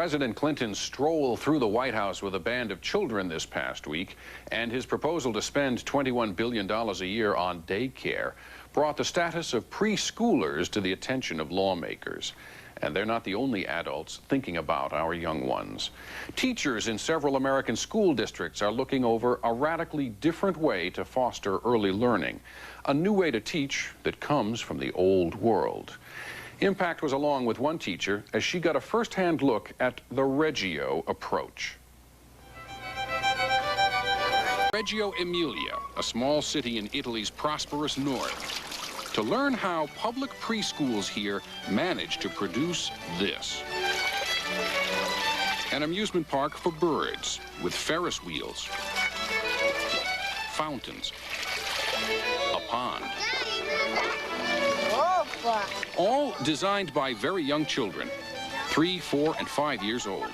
President Clinton's stroll through the White House with a band of children this past week and his proposal to spend $21 billion a year on daycare brought the status of preschoolers to the attention of lawmakers. And they're not the only adults thinking about our young ones. Teachers in several American school districts are looking over a radically different way to foster early learning, a new way to teach that comes from the old world. Impact was along with one teacher as she got a first-hand look at the Reggio approach. Reggio Emilia, a small city in Italy's prosperous north, to learn how public preschools here manage to produce this. An amusement park for birds with Ferris wheels, fountains, a pond. All designed by very young children, 3, 4, and 5 years old.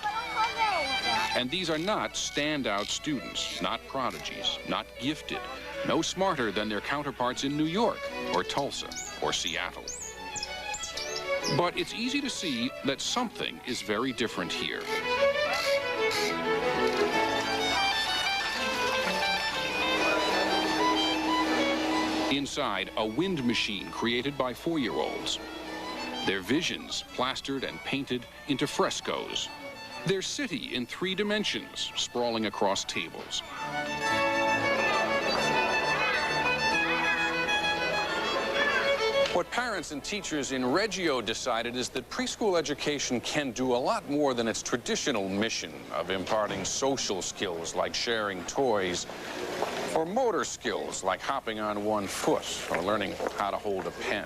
And these are not standout students, not prodigies, not gifted, no smarter than their counterparts in New York or Tulsa or Seattle. But it's easy to see that something is very different here. Inside, a wind machine created by 4-year-olds. Their visions plastered and painted into frescoes. Their city in 3 dimensions, sprawling across tables. What parents and teachers in Reggio decided is that preschool education can do a lot more than its traditional mission of imparting social skills like sharing toys, or motor skills like hopping on one foot or learning how to hold a pen.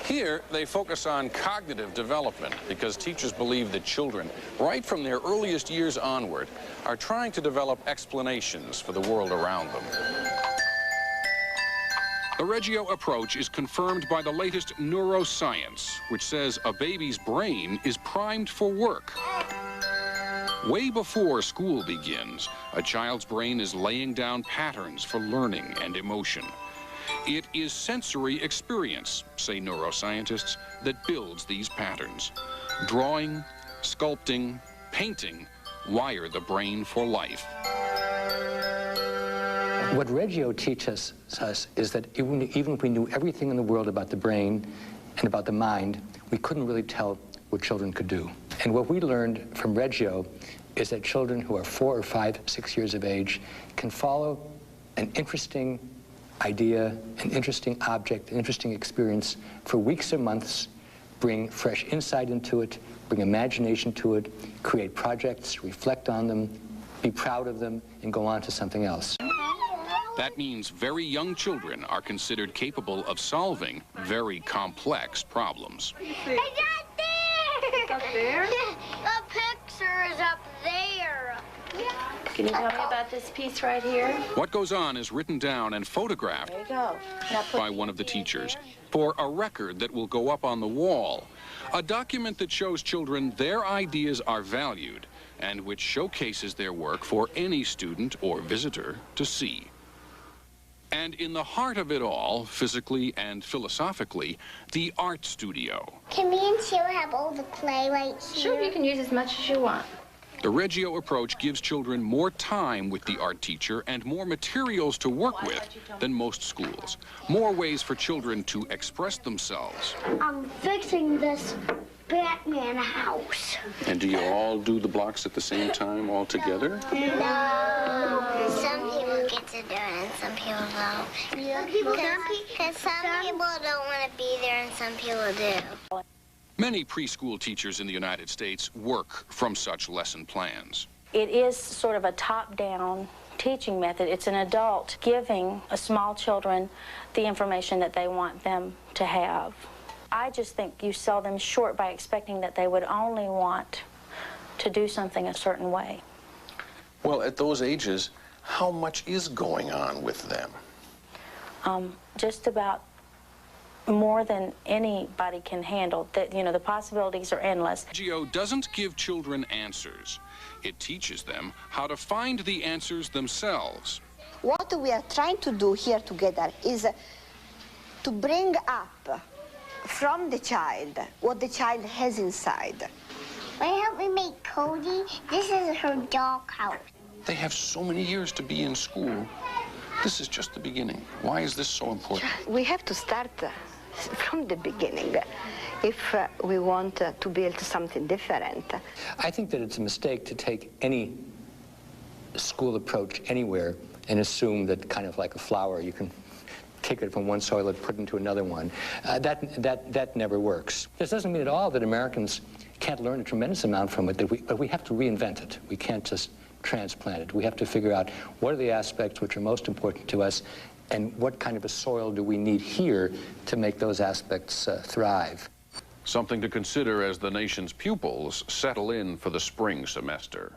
Here, they focus on cognitive development because teachers believe that children, right from their earliest years onward, are trying to develop explanations for the world around them. The Reggio approach is confirmed by the latest neuroscience, which says a baby's brain is primed for work. Way before school begins, a child's brain is laying down patterns for learning and emotion. It is sensory experience, say neuroscientists, that builds these patterns. Drawing, sculpting, painting wire the brain for life. What Reggio teaches us is that even if we knew everything in the world about the brain and about the mind, we couldn't really tell what children could do. And what we learned from Reggio is that children who are 4 or 5, 6 years of age can follow an interesting idea, an interesting object, an interesting experience for weeks or months, bring fresh insight into it, bring imagination to it, create projects, reflect on them, be proud of them, and go on to something else. That means very young children are considered capable of solving very complex problems. It's up there! Up there? The picture is up there. Can you tell me about this piece right here? What goes on is written down and photographed There you go. by one of the teachers for a record that will go up on the wall. A document that shows children their ideas are valued and which showcases their work for any student or visitor to see. And in the heart of it all, physically and philosophically, the art studio. Can me and Sheila have all the clay right here? Sure, you can use as much as you want. The Reggio approach gives children more time with the art teacher and more materials to work with than most schools. More ways for children to express themselves. I'm fixing this Batman house. And do you all do the blocks at the same time all together? No. Some people get to do it and some people don't. Because some people don't want to be there and some people do. Many preschool teachers in the United States work from such lesson plans. It is sort of a top-down teaching method. It's an adult giving small children the information that they want them to have. I just think you sell them short by expecting that they would only want to do something a certain way. Well, at those ages, how much is going on with them? Just about more than anybody can handle. That, you know, the possibilities are endless. Reggio doesn't give children answers. It teaches them how to find the answers themselves. What we are trying to do here together is to bring up from the child what the child has inside. Will you help me make Cody? This is her doghouse. They have so many years to be in school. This is just the beginning. Why is this so important? We have to start from the beginning if we want to build something different. I think that it's a mistake to take any school approach anywhere and assume that kind of like a flower, you can take it from one soil and put it into another one. That never works. This doesn't mean at all that Americans can't learn a tremendous amount from it, but we have to reinvent it. We can't just transplant it. We have to figure out what are the aspects which are most important to us and what kind of a soil do we need here to make those aspects thrive. Something to consider as the nation's pupils settle in for the spring semester.